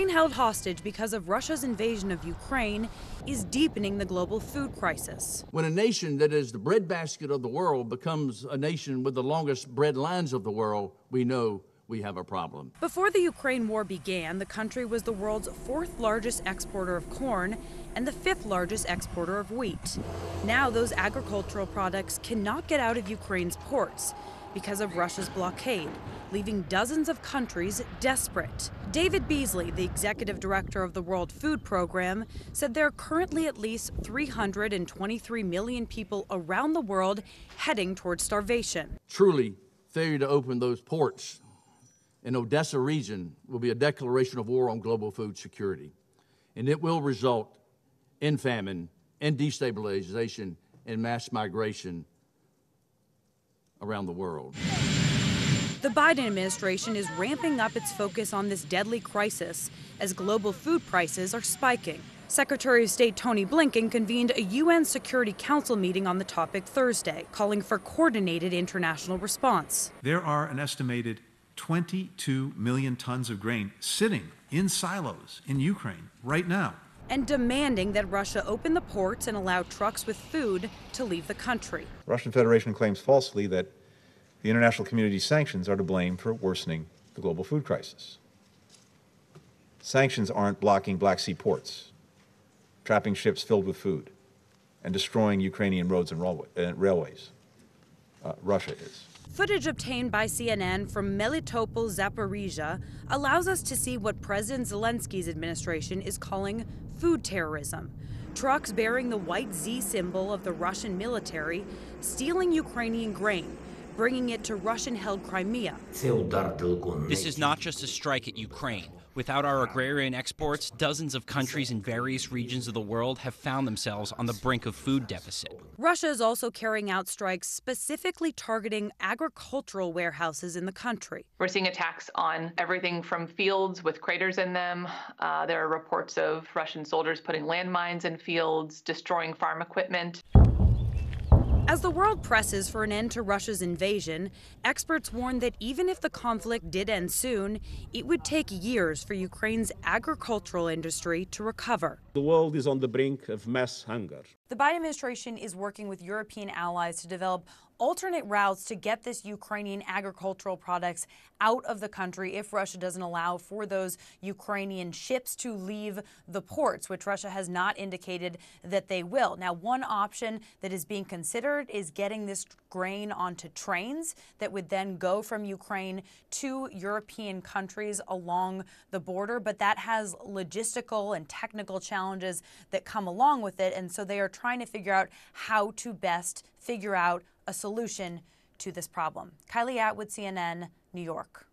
grain held hostage because of Russia's invasion of Ukraine is deepening the global food crisis. When a nation that is the breadbasket of the world becomes a nation with the longest bread lines of the world, we know we have a problem. Before the Ukraine war began, the country was the world's 4th largest exporter of corn and the 5th largest exporter of wheat. Now those agricultural products cannot get out of Ukraine's ports because of Russia's blockade, leaving dozens of countries desperate. David Beasley, the executive director of the World Food Program, said there are currently at least 323 million people around the world heading towards starvation. Truly, failure to open those ports in Odessa region will be a declaration of war on global food security, and it will result in famine and destabilization and mass migration around the world. The Biden administration is ramping up its focus on this deadly crisis as global food prices are spiking. Secretary of State Tony Blinken convened a UN Security Council meeting on the topic Thursday, calling for coordinated international response. There are an estimated 22 million tons of grain sitting in silos in Ukraine right now. And demanding that Russia open the ports and allow trucks with food to leave the country. The Russian Federation claims falsely that the international community's sanctions are to blame for worsening the global food crisis. Sanctions aren't blocking Black Sea ports, trapping ships filled with food, and destroying Ukrainian roads and railways. Russia is. Footage obtained by CNN from Melitopol, Zaporizhia, allows us to see what President Zelensky's administration is calling food terrorism. Trucks bearing the white Z symbol of the Russian military stealing Ukrainian grain, bringing it to Russian-held Crimea. This is not just a strike at Ukraine. Without our agrarian exports, dozens of countries in various regions of the world have found themselves on the brink of food deficit. Russia is also carrying out strikes specifically targeting agricultural warehouses in the country. We're seeing attacks on everything from fields with craters in them. There are reports of Russian soldiers putting landmines in fields, destroying farm equipment. As the world presses for an end to Russia's invasion, experts warn that even if the conflict did end soon, it would take years for Ukraine's agricultural industry to recover. The world is on the brink of mass hunger. The Biden administration is working with European allies to develop alternate routes to get this Ukrainian agricultural products out of the country if Russia doesn't allow for those Ukrainian ships to leave the ports, which Russia has not indicated that they will. Now, one option that is being considered is getting this grain onto trains that would then go from Ukraine to European countries along the border, but that has logistical and technical challenges that come along with it, and so they are trying to figure out how to best figure out a solution to this problem. Kylie Atwood, CNN, New York.